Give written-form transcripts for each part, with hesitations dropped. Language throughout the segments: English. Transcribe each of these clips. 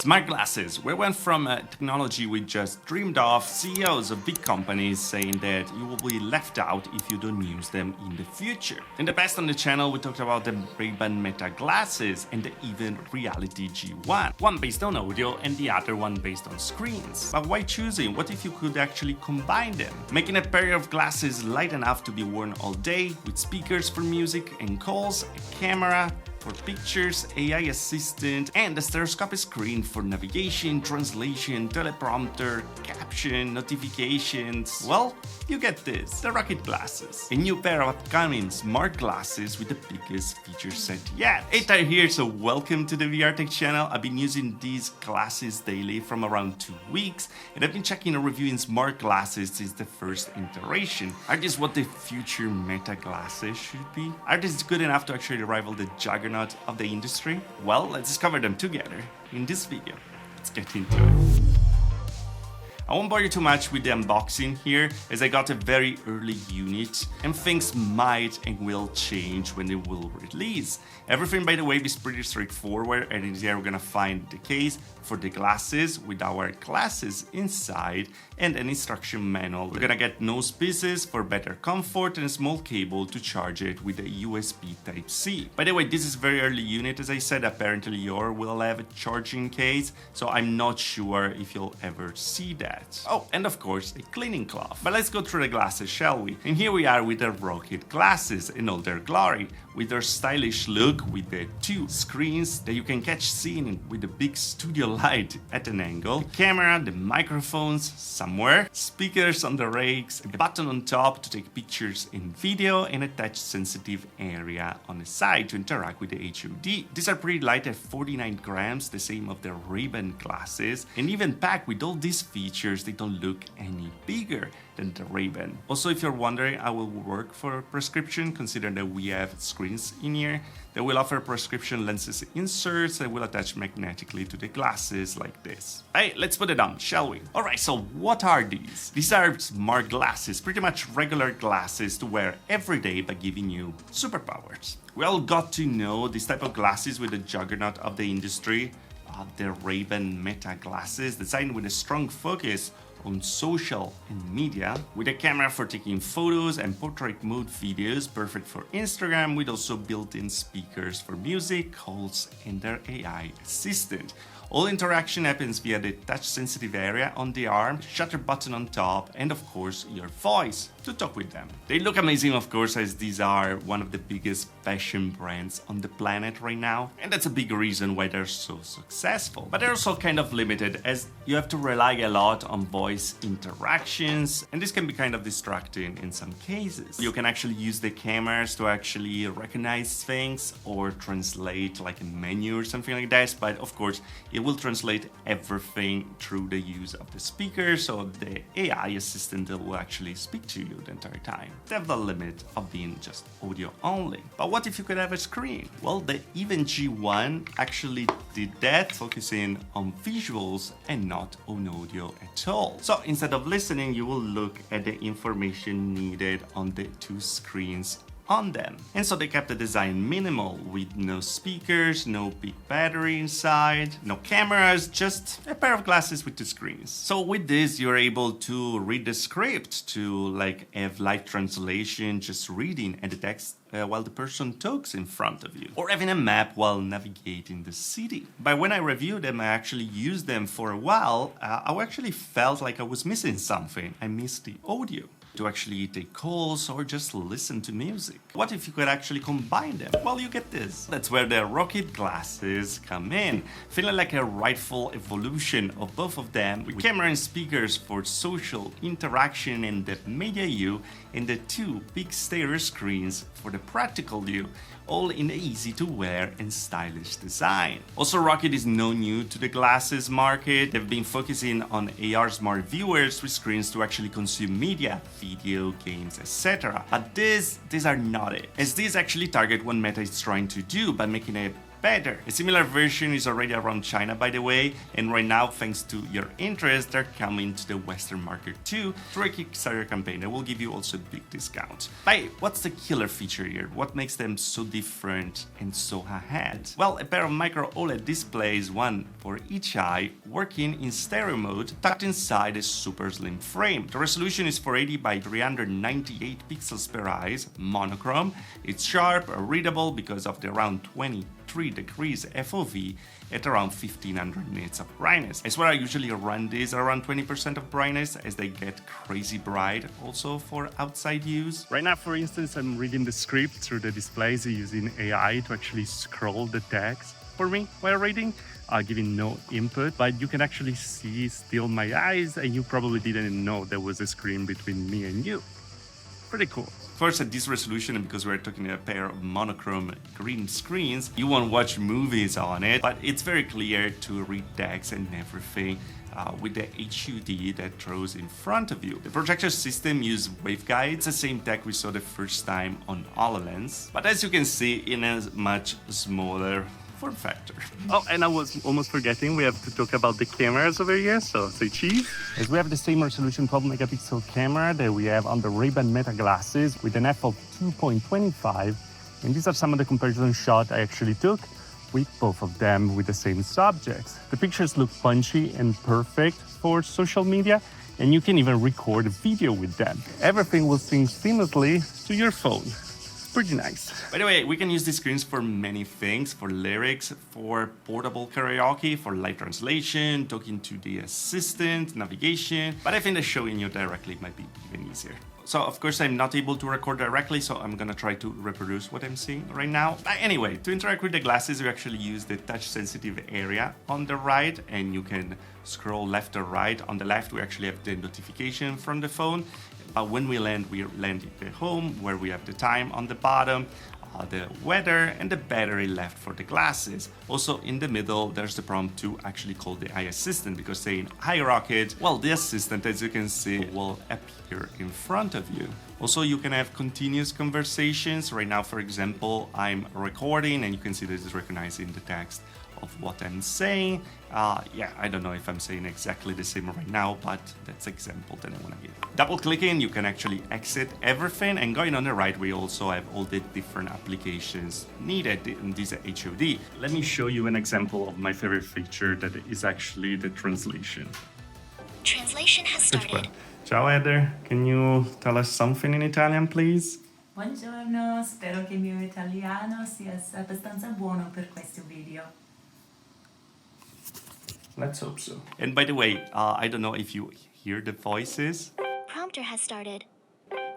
Smart glasses. We went from a technology we just dreamed of, CEOs of big companies saying that you will be left out if you don't use them in the future. In the past on the channel, we talked about the Rayban Meta Glasses and the Even Reality G1. One based on audio and the other one based on screens. But why choosing? What if you could actually combine them? Making a pair of glasses light enough to be worn all day, with speakers for music and calls, a camera for pictures, AI assistant, and a stereoscopic screen for navigation, translation, teleprompter, caption, notifications. Well, you get this, the Rokid Glasses. A new pair of upcoming smart glasses with the biggest feature set yet. Hey, Tyre here, so welcome to the VR Tech channel. I've been using these glasses daily from around 2 weeks, and I've been checking and reviewing smart glasses since the first iteration. Are these what the future Meta glasses should be? Are these good enough to actually rival the juggernaut of the industry? Well, let's discover them together in this video. Let's get into it. I won't bore you too much with the unboxing here, as I got a very early unit and things might and will change when they will release. Everything, by the way, is pretty straightforward, and in here we're gonna find the case for the glasses with our glasses inside and an instruction manual. We're gonna get nose pieces for better comfort and a small cable to charge it with a USB Type-C. By the way, this is very early unit, as I said. Apparently yours will have a charging case, so I'm not sure if you'll ever see that. Oh, and of course, a cleaning cloth. But let's go through the glasses, shall we? And here we are with the Rokid Glasses in all their glory, with their stylish look, with the two screens that you can catch scene with the big studio light at an angle, the camera, the microphones somewhere, speakers on the rakes, a button on top to take pictures in video, and a touch sensitive area on the side to interact with the HUD. These are pretty light at 49 grams, the same of the Rayban glasses, and even packed with all these features, they don't look any bigger than the Rayban. Also, if you're wondering how it will work for a prescription, consider that we have screens in here that will offer prescription lenses inserts that will attach magnetically to the glasses like this. Hey, let's put it on, shall we? Alright, so what are these? These are smart glasses, pretty much regular glasses to wear every day by giving you superpowers. We all got to know this type of glasses with the juggernaut of the industry, the Rayban Meta Glasses, designed with a strong focus on social and media, with a camera for taking photos and portrait mode videos, perfect for Instagram, with also built-in speakers for music, calls, and their AI assistant. All interaction happens via the touch-sensitive area on the arm, shutter button on top, and of course your voice to talk with them. They look amazing, of course, as these are one of the biggest fashion brands on the planet right now, and that's a big reason why they're so successful. But they're also kind of limited, as you have to rely a lot on voice interactions, and this can be kind of distracting in some cases. You can actually use the cameras to actually recognize things or translate like a menu or something like that, but of course it will translate everything through the use of the speaker, so the AI assistant that will actually speak to you the entire time. They have the limit of being just audio only. But what if you could have a screen? Well, the Even G1 actually did that, focusing on visuals and not on audio at all. So instead of listening, you will look at the information needed on the two screens on them. And so they kept the design minimal, with no speakers, no big battery inside, no cameras, just a pair of glasses with two screens. So with this, you're able to read the script, to like have live translation, just reading at the text while the person talks in front of you, or having a map while navigating the city. But when I reviewed them, I actually used them for a while, I actually felt like I was missing something. I missed the audio to actually take calls or just listen to music. What if you could actually combine them? Well, you get this. That's where the Rokid Glasses come in, feeling like a rightful evolution of both of them, with camera and speakers for social interaction and the media view, and the two big stereo screens for the practical view, all in the easy to wear and stylish design. Also, Rokid is no new to the glasses market. They've been focusing on AR smart viewers with screens to actually consume media, video, games, etc. But these are not it, as these actually target what Meta is trying to do by making a better. A similar version is already around China, by the way, and right now, thanks to your interest, they're coming to the Western market too through a Kickstarter campaign that will give you also a big discount. But what's the killer feature here? What makes them so different and so ahead? Well, a pair of micro OLED displays, one for each eye, working in stereo mode, tucked inside a super slim frame. The resolution is 480 by 398 pixels per eye, monochrome. It's sharp, readable because of the around 23 degrees FOV at around 1500 nits of brightness. I swear I usually run these at around 20% of brightness as they get crazy bright also for outside use. Right now, for instance, I'm reading the script through the displays using AI to actually scroll the text for me while reading, giving no input, but you can actually see still my eyes, and you probably didn't know there was a screen between me and you. Pretty cool. Of course, at this resolution, and because we're talking a pair of monochrome green screens, you won't watch movies on it, but it's very clear to read text and everything with the HUD that throws in front of you. The projector system uses waveguides, it's the same tech we saw the first time on HoloLens, but as you can see, in a much smaller form factor. Oh, and I was almost forgetting, we have to talk about the cameras over here, so say cheese. As we have the same resolution 12 megapixel camera that we have on the Rayban Meta Glasses with an f of 2.25, and these are some of the comparison shots I actually took with both of them with the same subjects. The pictures look punchy and perfect for social media, and you can even record a video with them. Everything will sync seamlessly to your phone. Pretty nice. By the way, we can use these screens for many things, for lyrics, for portable karaoke, for live translation, talking to the assistant, navigation, but I think that showing you directly might be even easier. So of course I'm not able to record directly, so I'm gonna try to reproduce what I'm seeing right now. But anyway, to interact with the glasses, you actually use the touch sensitive area on the right, and you can scroll left or right. On the left, we actually have the notification from the phone. But when we land at the home, where we have the time on the bottom, the weather, and the battery left for the glasses. Also in the middle, there's the prompt to actually call the AI assistant, because saying, "Hi Rokid," well, the assistant, as you can see, will appear in front of you. Also, you can have continuous conversations. Right now, for example, I'm recording, and you can see that it's recognizing the text of what I'm saying. Yeah, I don't know if I'm saying exactly the same right now, but that's an example that I want to give. Double clicking, you can actually exit everything, and going on the right, we also have all the different applications needed in this HUD. Let me show you an example of my favorite feature that is actually the translation. Translation has started. Ciao Hjerde, can you tell us something in Italian, please? Buongiorno, spero che il mio italiano sia abbastanza buono per questo video. Let's hope so. And by the way, I don't know if you hear the voices. Prompter has started.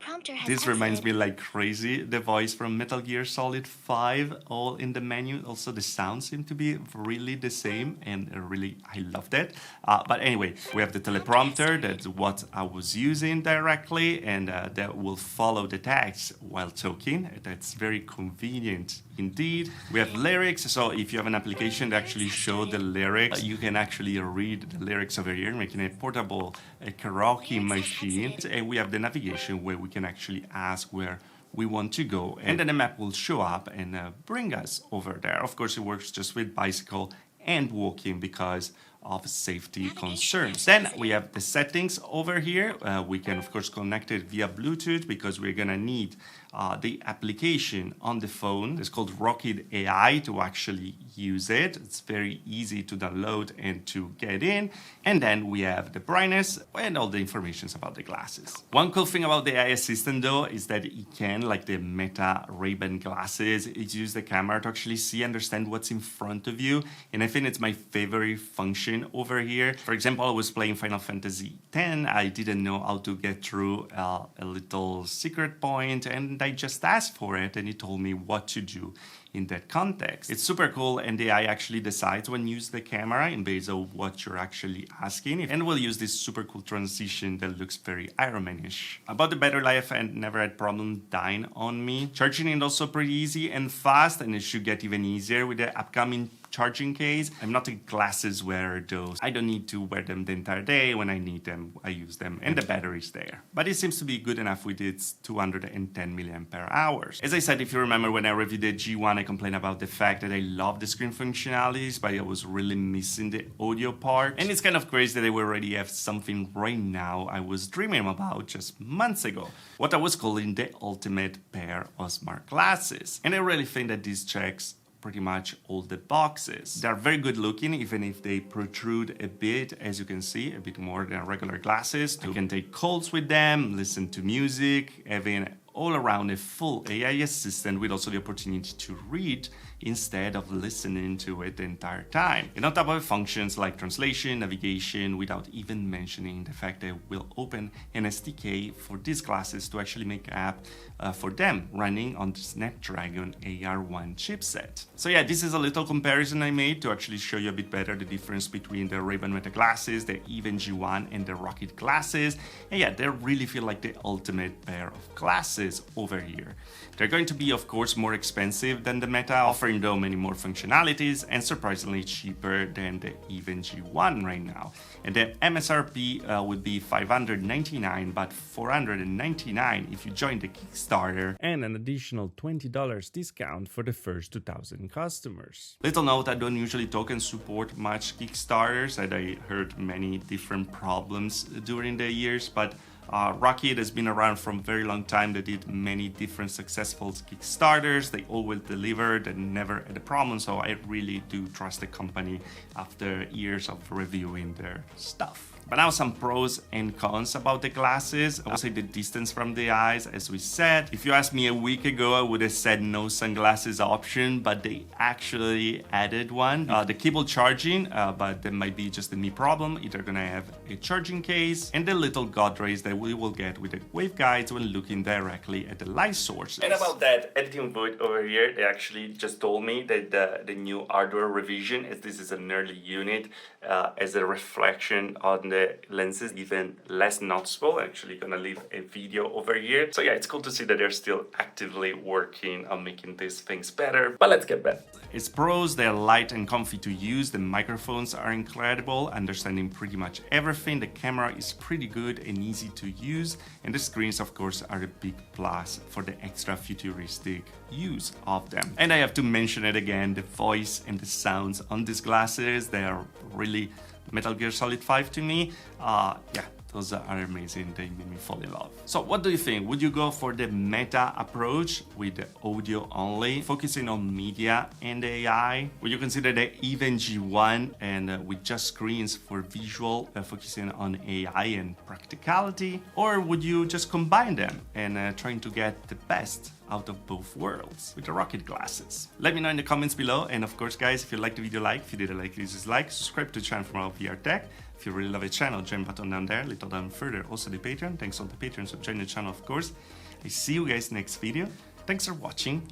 Prompter has This reminds me like crazy, the voice from Metal Gear Solid 5, all in the menu. Also, the sounds seem to be really the same, and really, I love that. But anyway, we have the teleprompter, that's what I was using directly, and that will follow the text while talking. That's very convenient indeed. We have lyrics, so if you have an application that actually shows the lyrics, you can actually read the lyrics over here, making a portable karaoke machine. And we have the navigation, where we can actually ask where we want to go, and then the map will show up and bring us over there. Of course, it works just with bicycle and walking because of safety concerns. Then we have the settings over here. We can of course connect it via Bluetooth, because we're gonna need the application on the phone. It's called Rokid AI to actually use it. It's very easy to download and to get in. And then we have the brightness and all the information about the glasses. One cool thing about the AI assistant though is that it can, like the Meta Rayban Glasses, it uses the camera to actually understand what's in front of you. And I think it's my favorite function over here. For example, I was playing Final Fantasy X. I didn't know how to get through a little secret point, and I just asked for it, and it told me what to do in that context. It's super cool, and the AI actually decides when you use the camera in base of what you're actually asking, and we'll use this super cool transition that looks very Iron Man-ish. About the battery life, I never had problem dying on me. Charging is also pretty easy and fast, and it should get even easier with the upcoming charging case. I'm not a glasses wearer though. I don't need to wear them the entire day. When I need them, I use them, and the battery's there. But it seems to be good enough with its 210 milliampere hours. As I said, if you remember when I reviewed the G1 complained about the fact that I love the screen functionalities, but I was really missing the audio part. And it's kind of crazy that I already have something right now I was dreaming about just months ago. What I was calling the ultimate pair of smart glasses. And I really think that this checks pretty much all the boxes. They're very good looking, even if they protrude a bit, as you can see, a bit more than regular glasses. You can take calls with them, listen to music, having all around a full AI assistant with also the opportunity to read instead of listening to it the entire time. And on top of it, functions like translation, navigation, without even mentioning the fact that we'll open an SDK for these glasses to actually make an app for them running on the Snapdragon AR1 chipset. So yeah, this is a little comparison I made to actually show you a bit better the difference between the Rayban Meta Glasses, the Even G1 and the Rokid Glasses. And yeah, they really feel like the ultimate pair of glasses over here. They're going to be, of course, more expensive than the Meta, offering though many more functionalities and surprisingly cheaper than the Even G1 right now. And the MSRP would be $599, but $499 if you join the Kickstarter, and an additional $20 discount for the first 2,000 customers. Little note, I don't usually talk and support much Kickstarters, and I heard many different problems during the years, but Rokid has been around for a very long time. They did many different successful Kickstarters. They always delivered and never had a problem. So I really do trust the company after years of reviewing their stuff. But now some pros and cons about the glasses. I would say the distance from the eyes, as we said. If you asked me a week ago, I would have said no sunglasses option, but they actually added one. The cable charging, but that might be just a me problem. Either gonna have a charging case and the little God rays that we will get with the waveguides when looking directly at the light sources. And about that editing void over here, they actually just told me that the new hardware revision, as this is an early unit, as a reflection on the lenses even less noticeable. Actually gonna leave a video over here. So yeah, it's cool to see that they're still actively working on making these things better. But let's get back. Its pros, they're light and comfy to use. The microphones are incredible, understanding pretty much everything. The camera is pretty good and easy to use. And the screens, of course, are a big plus for the extra futuristic use of them. And I have to mention it again, the voice and the sounds on these glasses, they are really Metal Gear Solid 5 to me. Yeah, those are amazing. They made me fall in love. So what do you think? Would you go for the Meta approach with the audio only, focusing on media and AI? Would you consider the Even G1 and with just screens for visual, focusing on AI and practicality? Or would you just combine them and trying to get the best out of both worlds with the Rokid Glasses? Let me know in the comments below. And of course, guys, if you liked the video, if you didn't like, please dislike, subscribe to the channel for more VR tech. If you really love the channel, join button down there, little down further, also the Patreon. Thanks all the patrons who join the channel, of course. I see you guys next video. Thanks for watching.